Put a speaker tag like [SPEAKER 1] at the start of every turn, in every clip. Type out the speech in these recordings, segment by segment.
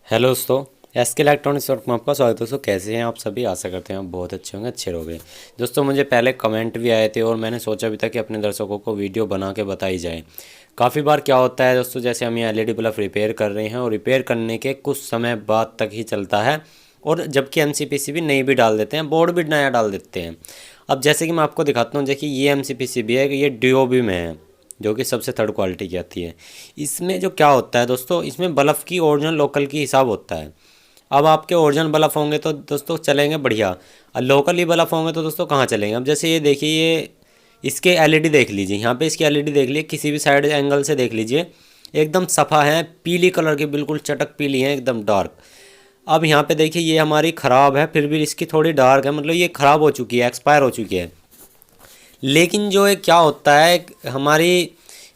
[SPEAKER 1] Hello दोस्तों, SK electronics work में आपका स्वागत है। दोस्तों कैसे हैं आप सभी? आशा करते हैं आप बहुत अच्छे होंगे, अच्छे रहोगे। दोस्तों मुझे पहले कमेंट भी आए थे और मैंने सोचा भी था कि अपने दर्शकों को वीडियो बना के बताई जाए। काफ़ी बार क्या होता है दोस्तों, जैसे हम ये एलईडी बल्ब रिपेयर कर रहे हैं और रिपेयर करने के कुछ समय बाद तक ही चलता है, और जबकि एमसीपीसीबी नई भी डाल देते हैं, बोर्ड भी नया डाल देते हैं। अब जैसे कि मैं आपको दिखाता हूँ, देखिए ये एमसीपीसीबी है, ये डीओबी में है, जो कि सबसे थर्ड क्वालिटी की आती है। इसमें जो क्या होता है दोस्तों, इसमें बल्ब की ओरिजिनल लोकल की हिसाब होता है। अब आपके ओरिजिनल बल्ब होंगे तो दोस्तों चलेंगे बढ़िया, और लोकल ही बल्ब होंगे तो दोस्तों कहाँ चलेंगे। अब जैसे ये देखिए, ये इसके एलईडी देख लीजिए, यहाँ पे इसकी एलईडी देख लीजिए, किसी भी साइड एंगल से देख लीजिए, एकदम सफ़ा है, पीली कलर की, बिल्कुल चटक पीली है, एकदम डार्क। अब यहाँ पे देखिए ये हमारी ख़राब है, फिर भी इसकी थोड़ी डार्क है, मतलब ये ख़राब हो चुकी है, एक्सपायर हो चुकी है। लेकिन जो एक क्या होता है हमारी,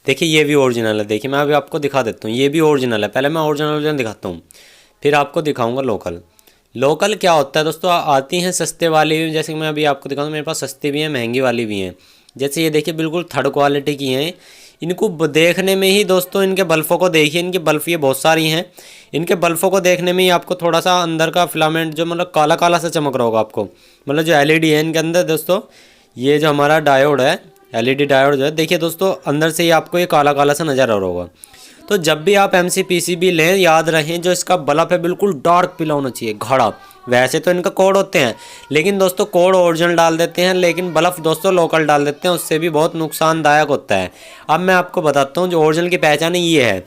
[SPEAKER 1] देखिए ये भी ओरिजिनल है। देखिए मैं अभी आपको दिखा देता हूँ, ये भी ओरिजिनल है। पहले मैं ओरिजिनल दिखाता हूँ, फिर आपको दिखाऊंगा लोकल। लोकल क्या होता है दोस्तों, आती हैं सस्ते वाली भी, जैसे कि मैं अभी आपको दिखाऊंगा, मेरे पास सस्ती भी हैं, महंगी वाली भी हैं। जैसे ये देखिए बिल्कुल थर्ड क्वालिटी की हैं। इनको देखने में ही दोस्तों, इनके बल्फ़ों को देखिए, इनके बल्फ़ ये बहुत सारी हैं। इनके बल्फ़ों को देखने में ही आपको थोड़ा सा अंदर का फिलामेंट जो मतलब काला काला सा चमक रहा होगा आपको, मतलब जो एलईडी है इनके अंदर दोस्तों, ये जो हमारा डायोड है, एलईडी डायोड जो है, देखिए दोस्तों अंदर से ही आपको ये काला काला सा नज़र आ रहा होगा। तो जब भी आप एमसीपीसीबी लें, याद रहें जो इसका बल्ब है बिल्कुल डार्क पीला होना चाहिए, गाढ़ा। वैसे तो इनका कोड होते हैं, लेकिन दोस्तों कोड ओरिजिनल डाल देते हैं, लेकिन बल्ब दोस्तों लोकल डाल देते हैं, उससे भी बहुत नुकसानदायक होता है। अब मैं आपको बताता हूँ जो ओरिजिनल की पहचान है ये है।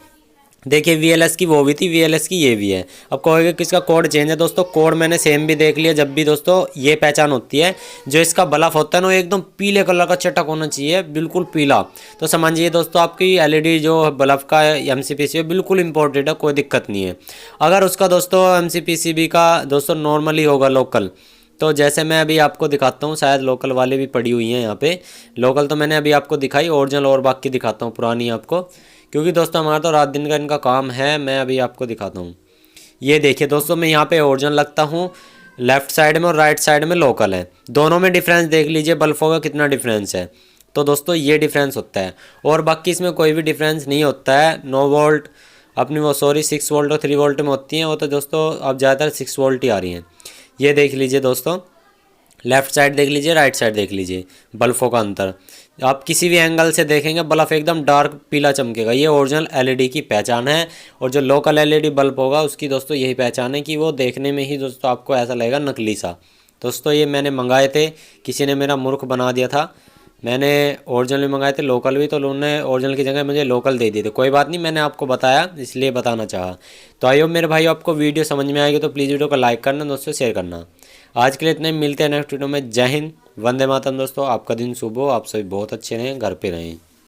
[SPEAKER 1] देखिए वीएलएस की वो भी थी, वीएलएस की ये भी है। अब कहोगे किसका कोड चेंज है, दोस्तों कोड मैंने सेम भी देख लिया। जब भी दोस्तों ये पहचान होती है, जो इसका बल्ब होता है ना, वो एकदम पीले कलर का चटक होना चाहिए, बिल्कुल पीला। तो समझिए दोस्तों आपकी एलईडी जो बल्ब का एमसीपीसी है बिल्कुल इंपॉर्टेंट है, कोई दिक्कत नहीं है। अगर उसका दोस्तों एमसीपीसीबी का दोस्तों नॉर्मली होगा लोकल, तो जैसे मैं अभी आपको दिखाता हूँ, शायद लोकल वाली भी पड़ी हुई हैं यहाँ पे। लोकल तो मैंने अभी आपको दिखाई, ओरिजिनल और बाकी दिखाता हूँ पुरानी आपको, क्योंकि दोस्तों हमारा तो रात दिन का इनका काम है। मैं अभी आपको दिखाता हूँ, ये देखिए दोस्तों, मैं यहाँ पे ओरिजिनल लगता हूँ, लेफ्ट साइड में और राइट साइड में लोकल है। दोनों में डिफरेंस देख लीजिए बल्बों का कितना डिफरेंस है। तो दोस्तों ये डिफरेंस होता है, और बाकी इसमें कोई भी डिफरेंस नहीं होता है। 9 वोल्ट अपनी वो, सॉरी 6 वोल्ट और 3 वोल्ट में होती हैं वो, तो दोस्तों अब ज़्यादातर 6 वोल्ट ही आ रही हैं। ये देख लीजिए दोस्तों, लेफ़्ट साइड देख लीजिए, राइट साइड देख लीजिए, बल्बों का अंतर। आप किसी भी एंगल से देखेंगे बल्ब एकदम डार्क पीला चमकेगा। ये ओरिजिनल एलईडी की पहचान है। और जो लोकल एलईडी बल्ब होगा उसकी दोस्तों यही पहचान है कि वो देखने में ही दोस्तों आपको ऐसा लगेगा नकली सा। दोस्तों ये मैंने मंगाए थे, किसी ने मेरा मूर्ख बना दिया था। मैंने ओरिजिनल भी मंगाए थे, लोकल भी, तो उन्होंने ओरिजिनल की जगह मुझे लोकल दे दिए थे। कोई बात नहीं, मैंने आपको बताया इसलिए बताना चाहा। तो आइए मेरे भाई, आपको वीडियो समझ में आएगी तो प्लीज़ वीडियो को लाइक करना, दोस्तों शेयर करना। आज के लिए इतने, मिलते हैं नेक्स्ट वीडियो में। जय हिंद, वंदे मातरम। दोस्तों आपका दिन शुभ हो, आप सभी बहुत अच्छे रहें, घर पे रहें।